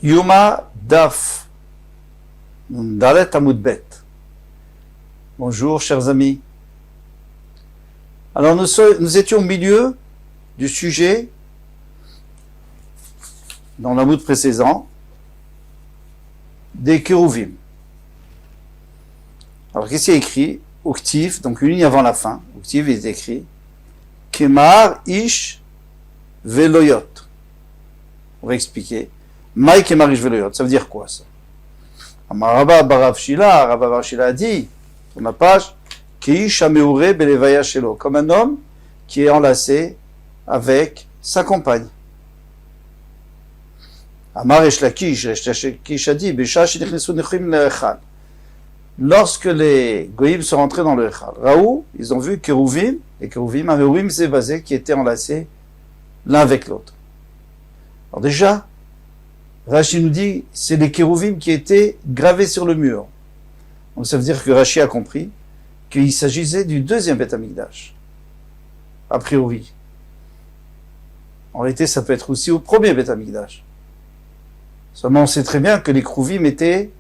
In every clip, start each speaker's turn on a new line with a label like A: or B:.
A: Yuma Daf Dalet Amud Bet. Bonjour, chers amis. Alors, nous étions au milieu du sujet dans l'Amud précédent des Kérouvim. Alors, qu'est-ce qu'il y a écrit? Uktiv, donc une ligne avant la fin. Uktiv est écrit Kemar Ish Veloyot. On va expliquer. Maï Kemar Ish Veloyot. Ça veut dire quoi ça? Amaraba Barav Shila, Rabba Bar Shila a dit, sur la page, Keish Ameure Belevaya Shelo, comme un homme qui est enlacé avec sa compagne. Amar Esh Lakish, Esh Lakish a dit, Besha Shinichnesu Nechim Le'echal. Lorsque les Goïm sont rentrés dans le Echal, Raoult, ils ont vu Kérouvim, et Kérouvim, Ameourim Zevazé, qui étaient enlacés l'un avec l'autre. Alors déjà, Rashi nous dit, c'est les Kérouvim qui étaient gravés sur le mur. Donc ça veut dire que Rashi a compris qu'il s'agissait du deuxième Beth Amikdash. A priori. En réalité, ça peut être aussi au premier Beth Amikdash. Seulement, on sait très bien que les Kérouvim étaient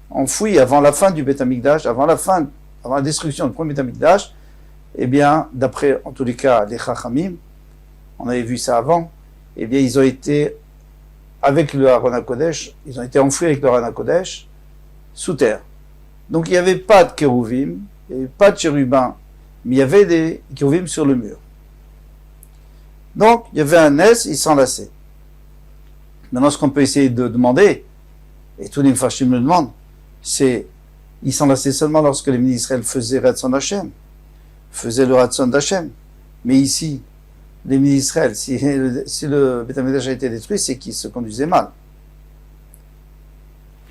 A: enfouis avant la fin du Beth Amikdash, avant la destruction du premier Beth Amikdash. Eh bien, d'après, en tous les cas, les Chachamim, on avait vu ça avant, eh bien, ils ont été avec le Aron HaKodesh, ils ont été enfouis avec le Aron HaKodesh sous terre. Donc il n'y avait pas de kérouvim, il n'y avait pas de chérubins, mais il y avait des kérouvim sur le mur. Donc il y avait un nes, il s'enlaçait. Maintenant ce qu'on peut essayer de demander, et tous les Mfashim le demandent, c'est, il s'enlaçait seulement lorsque les ministres d'Israël faisaient Ratzon d'Hachem, faisaient le Ratzon d'Hachem. Mais ici, les ministres d'Israël, si le Beth Amikdash a été détruit, c'est qu'ils se conduisaient mal.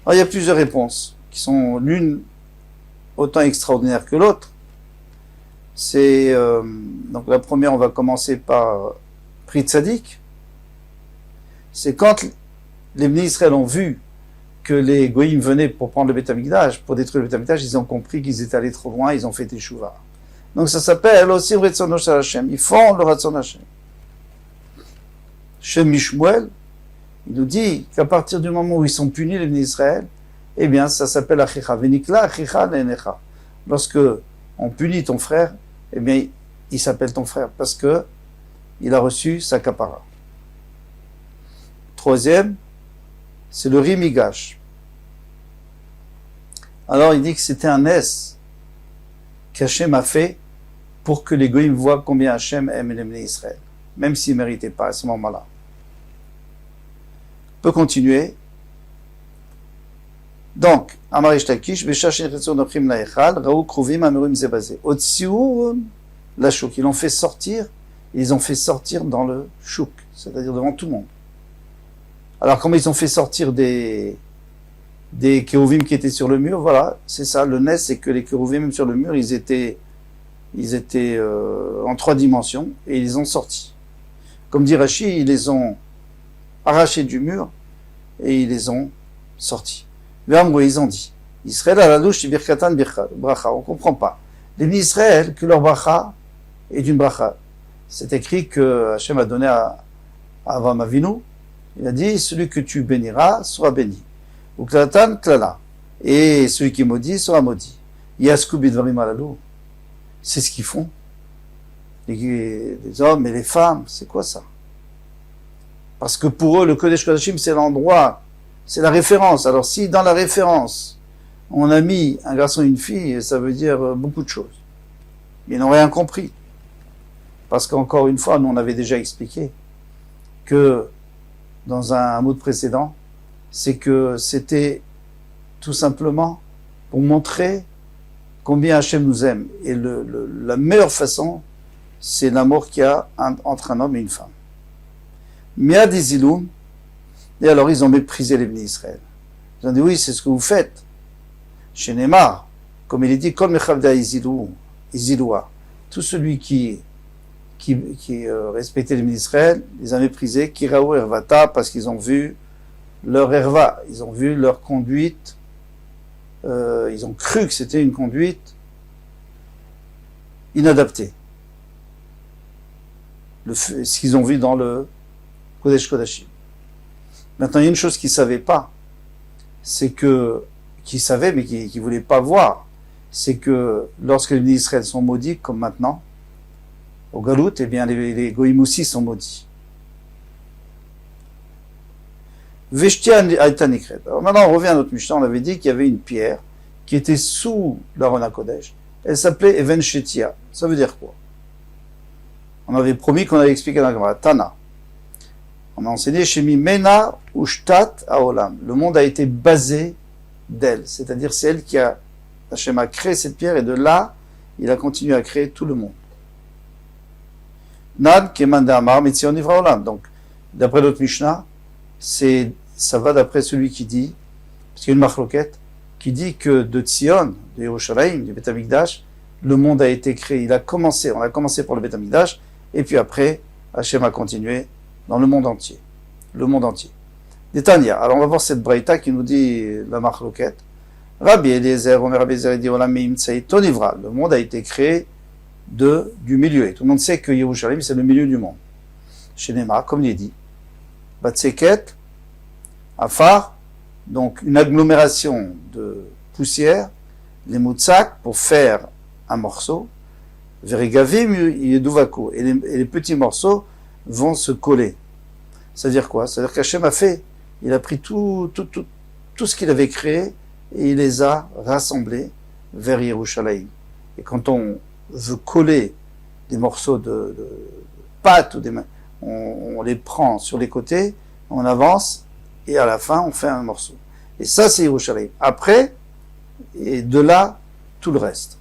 A: Alors il y a plusieurs réponses, qui sont l'une autant extraordinaire que l'autre. C'est donc la première, on va commencer par Pri Tzadik. C'est quand les ministres d'Israël ont vu que les Goïm venaient pour prendre le Beth Amikdash, pour détruire le Beth Amikdash, ils ont compris qu'ils étaient allés trop loin, ils ont fait Teshuvah. Donc ça s'appelle aussi Ratzon Shel Hashem. Ils font le Ratzon Hashem. Shem Mishmuel, il nous dit qu'à partir du moment où ils sont punis, les ministres d'Israël, eh bien, ça s'appelle Achicha. Venikla Achicha Lenecha. Lorsque on punit ton frère, eh bien, il s'appelle ton frère parce que il a reçu sa kapara. Troisième, c'est le Rimigash. Alors, il dit que c'était un S qu'Hachem a fait pour que les Goïms voient combien Hachem aime les Bnei Israël, même s'ils ne méritaient pas à ce moment-là. On peut continuer. Donc, Amarish Takish, Beshachin Chetzon Ochim Laechal, Raou Kruvim Amerim Zebazé. Otsiur, la chouk. Ils l'ont fait sortir, ils ont fait sortir dans le chouk, c'est-à-dire devant tout le monde. Alors, comment ils ont fait sortir des kérouvim qui étaient sur le mur? Voilà, c'est ça. Le nes, c'est que les kérouvim, même sur le mur, ils étaient en 3 dimensions et ils les ont sortis. Comme dit Rashi, ils les ont arrachés du mur et ils les ont sortis. Ils ont dit, Israël à la louche, birkatan bracha. On comprend pas. Les Bnei Israël, que leur bracha est d'une bracha. C'est écrit que Hachem a donné à Avraham Avinu. Il a dit, celui que tu béniras sera béni. Ou klatan klala. Et celui qui maudit sera maudit. Yasku bidvarim alalou. C'est ce qu'ils font. Les hommes et les femmes, c'est quoi ça? Parce que pour eux, le Kodesh Kodashim, c'est l'endroit, c'est la référence. Alors si dans la référence, on a mis un garçon et une fille, ça veut dire beaucoup de choses. Ils n'ont rien compris. Parce qu'encore une fois, nous on avait déjà expliqué que dans un mot précédent, c'est que c'était tout simplement pour montrer combien Hachem nous aime. Et la meilleure façon, c'est l'amour qu'il y a entre un homme et une femme. Mia Diziloum, et alors ils ont méprisé les Bnei Israël. Ils ont dit, oui, c'est ce que vous faites. Chez Neymar, comme il est dit, Kol Mechavda Iziloua, tout celui qui respectait les Bnei Israël, les a méprisés, Kiraou Ervata, parce qu'ils ont vu leur erva, ils ont vu leur conduite, ils ont cru que c'était une conduite inadaptée. Ce qu'ils ont vu dans le Kodesh Kodashim. Maintenant, il y a une chose qu'ils ne savaient pas, c'est que, qu'ils savaient mais qu'ils ne voulaient pas voir, c'est que lorsque les Israël sont maudits, comme maintenant, au Galout, eh bien les Goïm aussi sont maudits. Alors maintenant, on revient à notre Mishnah, on avait dit qu'il y avait une pierre qui était sous l'Aron HaKodesh. Elle s'appelait Even Shetia. Ça veut dire quoi? On avait promis qu'on allait expliquer dans la Gemara. Tana. On a enseigné chez Mimena Ushtat Haolam. Le monde a été basé d'elle. C'est-à-dire, c'est elle qui a, Hachem a créé cette pierre et de là, il a continué à créer tout le monde. Nad Kemanda Amar Mitzion Nivra Olam. Donc, d'après notre Mishnah, ça va d'après celui qui dit, parce qu'il y a une marloquette, qui dit que de Tzion, de Yerushalayim, du Beth Amikdash, le monde a été créé. On a commencé par le Beth Amikdash, et puis après, Hachem a continué dans le monde entier. Le monde entier. Détania. Alors on va voir cette braïta qui nous dit la marloquette. Rabbi Eliezer, Omer Rabbi Eliezer dit Olam Meim Tsaï Tonivra. Le monde a été créé du milieu. Et tout le monde sait que Yerushalayim, c'est le milieu du monde. Chez Neymar, comme il est dit. Batseket, Afar, donc une agglomération de poussière, les moutsak pour faire un morceau, Verigavim Yeduvako, et les petits morceaux vont se coller. C'est-à-dire quoi? C'est-à-dire qu'Hachem il a pris tout ce qu'il avait créé et il les a rassemblés vers Yerushalayim. Et quand on veut coller des morceaux de pâte ou on les prend sur les côtés, on avance et à la fin on fait un morceau. Et ça c'est Yerushalayim. Après, et de là, tout le reste.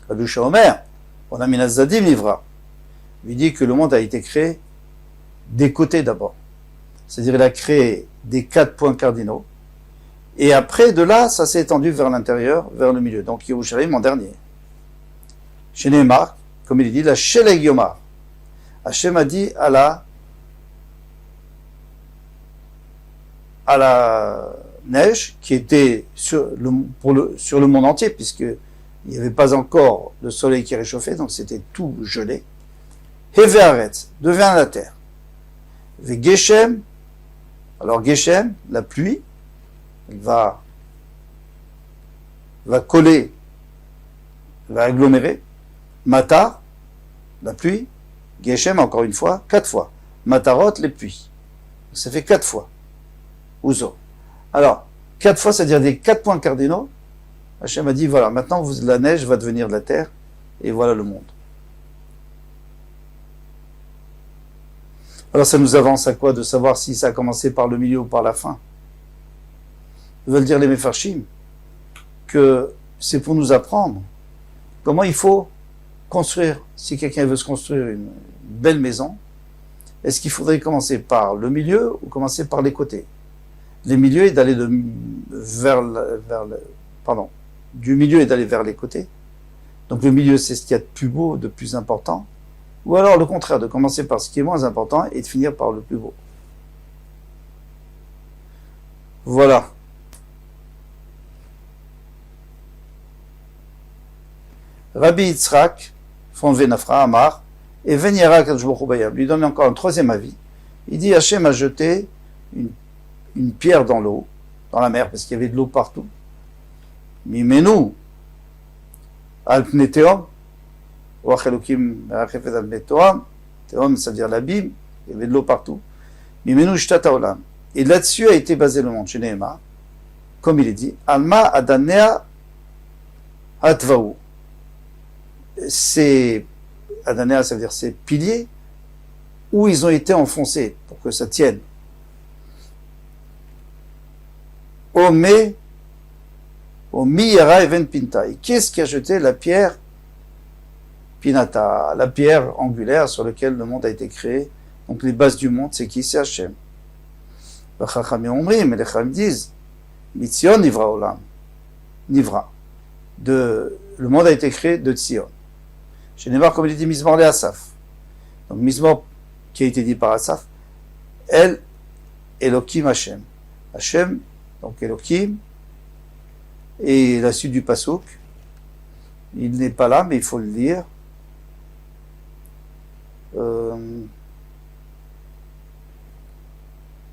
A: Kadusha Omer, on a mis Nazadim Nivra. Il dit que le monde a été créé des côtés d'abord. C'est-à-dire il a créé des 4 points cardinaux. Et après, de là, ça s'est étendu vers l'intérieur, vers le milieu. Donc Yerushalayim en dernier. Chez Neymar, comme il dit, la Sheleg Yomar. Hachem a dit à la neige qui était sur le monde entier, puisqu'il n'y avait pas encore le soleil qui réchauffait, donc c'était tout gelé. Hevearetz, devient la terre. Ve Geshem, alors Geshem, la pluie, elle va coller, va agglomérer. Matar, la pluie. Geshem, encore une fois, 4 fois. Matarot, les pluies. Ça fait 4 fois. Ouzo. Alors, 4 fois, c'est-à-dire des 4 points cardinaux. Hachem a dit, voilà, maintenant la neige va devenir de la terre, et voilà le monde. Alors ça nous avance à quoi de savoir si ça a commencé par le milieu ou par la fin? Ils veulent dire les Mefarshim que c'est pour nous apprendre comment il faut construire. Si quelqu'un veut se construire une belle maison, est-ce qu'il faudrait commencer par le milieu ou commencer par les côtés? Les milieux est d'aller du milieu et d'aller vers les côtés. Donc le milieu, c'est ce qu'il y a de plus beau, de plus important. Ou alors le contraire, de commencer par ce qui est moins important et de finir par le plus beau. Voilà. Rabbi Yitzhak, Fon Venafra, Amar, et Venyara Kajbochoubayab, lui donne encore un troisième avis. Il dit Hachem a jeté une pierre dans l'eau, dans la mer, parce qu'il y avait de l'eau partout. Mimenu, Al-Pneteom, Théom, ça veut dire l'abîme, il y avait de l'eau partout. Mimenu Shtata Olam. Et là-dessus a été basé le monde, chez Nehema, comme il est dit, Alma Adanea Atvaou. Ces Adanea, ça veut dire ces piliers, où ils ont été enfoncés pour que ça tienne. Omiyara Even Pinta. Et qu'est-ce qui a jeté la pierre Pinata, la pierre angulaire sur laquelle le monde a été créé? Donc les bases du monde, c'est qui? C'est Hachem. Les Chachamim disent, Mitzion Nivra Olam. Nivra. Le monde a été créé de Tzion. Chez Neymar, comme il dit, Mizmor le Asaf. Donc Mizmor, qui a été dit par Asaf, El Elohim Hachem. Hachem, donc Elohim, et la suite du Pasuk, il n'est pas là, mais il faut le lire.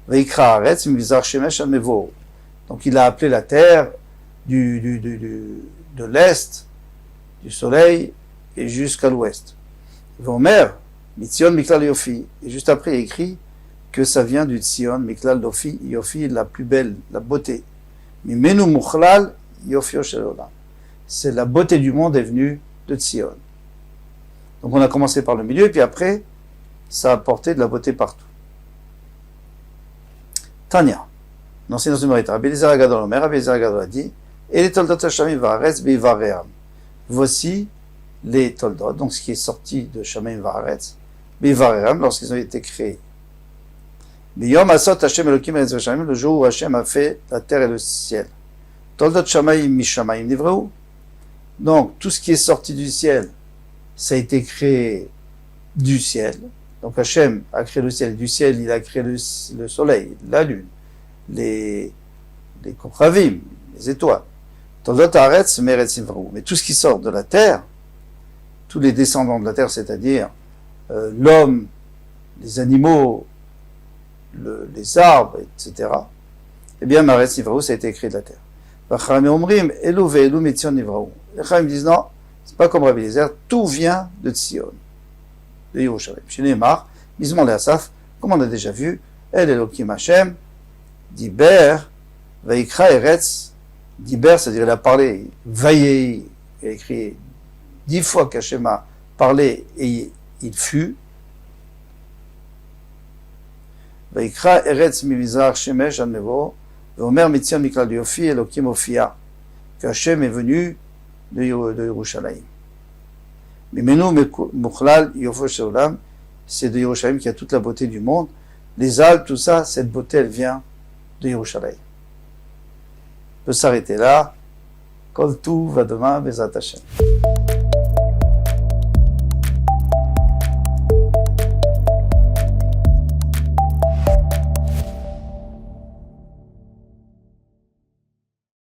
A: Vaikra Haaretz Mivizar Shemesh al Mevo. Donc il a appelé la terre de l'est, du soleil, et jusqu'à l'ouest. Vomer, Mitzion Miklal Yofi. Et juste après, il écrit que ça vient du Tzion, Miklal Yofi, Yofi, la plus belle, la beauté. Mimenu Mukhlal Yofi Shel Olam. C'est la beauté du monde est venue de Tzion. Donc on a commencé par le milieu, et puis après, ça a apporté de la beauté partout. Tanya, dans ces notions de Rabbi Eliezer Agadol Omer, Rabbi Eliezer Agadol a dit, et les toldot Hashamim va'aretz be'ivaream. Voici les toldot, donc ce qui est sorti de Shamim va'aretz be'ivaream, lorsqu'ils ont été créés. Biyom asot Hashem Elokim et Hashamim, le jour où Hashem a fait la terre et le ciel. Toldot Shamayim mishamayim nivreu. Donc tout ce qui est sorti du ciel, ça a été créé du ciel. Donc Hashem a créé le ciel. Du ciel, il a créé le soleil, la lune, les Kochavim, les étoiles. Toldot Haaretz meretz nivraou. Mais tout ce qui sort de la terre, tous les descendants de la terre, c'est-à-dire l'homme, les animaux, les arbres, etc. Eh bien, meretz nivraou, ça a été créé de la terre. V'chachamim omrim elu ve'elu mitzion nivraou. Les chachamim disent non, c'est pas comme Rabbi Eliezer, tout vient de Tzion, de Yerushalayim. Chez Neymar, Mizmor Asaf, comme on a déjà vu, El Elokim Hashem, Diber, Vaikra Eretz, Diber, c'est-à-dire il a parlé, Vaillei, il a écrit 10 fois qu'Hashem a parlé et il fut. Vaikra Eretz Mivizar Shemesh al Mevo, Veomer Mitzion Miklal Yofi Elokim Ofia, que Hashem est venu de Yerushalayim. Mimenu Mukhlal Yofo Shel Olam, c'est de Yerushalayim qui a toute la beauté du monde. Les Alpes, tout ça, cette beauté, elle vient de Yerushalayim. On peut s'arrêter là. Kol Tuv, à demain, Bezrat Hashem.